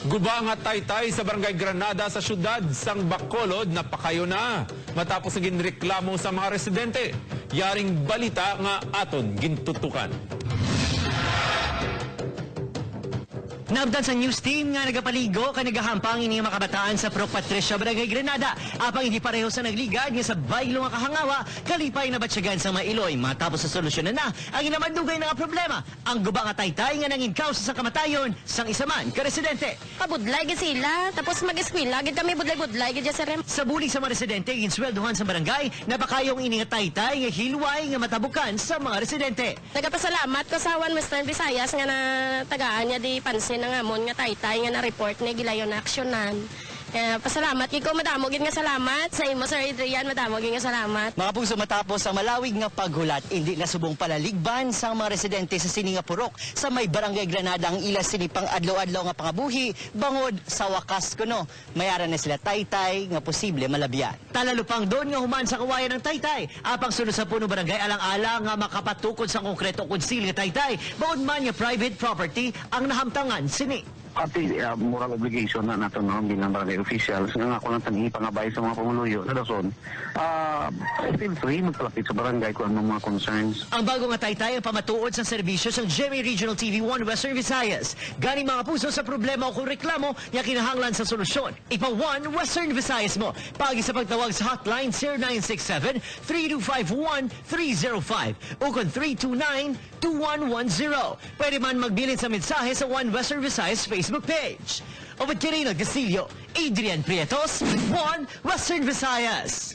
Guba nga taytay sa Barangay Granada sa syudad sang Bacolod napakayo na matapos naging reklamo sa mga residente. Yaring balita nga aton gintutukan. Nabdan sa news team nga nagapaligo kay nagahampang ini mga kabataan sa Proc Patricia Barangay Granada. Apang hindi pareho sa nagligad nga sa baylo nga kahangawa, kalipay na batsyagan sa mailoy. Matapos sa solusyonan na ang inamadugay nga problema. Ang guba nga taytay nga nangin kausa sa kamatayon sang isa man ka residente. Pabudlay gid sila, tapos mag-eskwela gid kami budlay-budlay gid sa rem. Sa bulig sa mga residente, ginsweldohan sa barangay, napakayong ini nga taytay nga hilway nga matabukan sa mga residente. Nagapasalamat ko sa Western Visayas nga na tagaan niya di pansin nga amon nga taytay nga na-report ni gilayon na aksyonan. Kaya pasalamat gid ko, madamo gid nga salamat sa imo Sir Adrian, madamo gid nga salamat. Mga puso, matapos ang malawig nga paghulat, hindi na subong palaligban sa mga residente sa sini nga purok sa may Barangay Granada ang ila sini pang adlaw-adlaw nga pangabuhi bangod sa wakas kuno. Mayaran na sila taytay nga posible malabyan. Talalupang doon nga human sa kawayan ng taytay. Apang sunod sa puno barangay alang-alang nga makapatukod sa konkreto konsil nga taytay. Bawod man nga private property ang nahamtangan sini. Pati moral obligation na nato no bilang barangay officials nga ako lang tangi pangabay sa mga pamuluyo sa dason. Feel free magpalapit sa barangay kung anong mga concerns. Ang bago nga taytay ang pamatuod sa serbisyo sa GMA Regional TV 1 Western Visayas. Gani mga puso sa problema o kung reklamo nga kinahanglan sa solusyon. Ipa 1 Western Visayas mo. Pagi sa pagtawag sa hotline 0967-3251-305 o kung 329-2110. Pwede man magbilin sa mensahe sa 1 Western Visayas Facebook page. Obed Quirino Castillo, Adrian Prietos, 1 Western Visayas.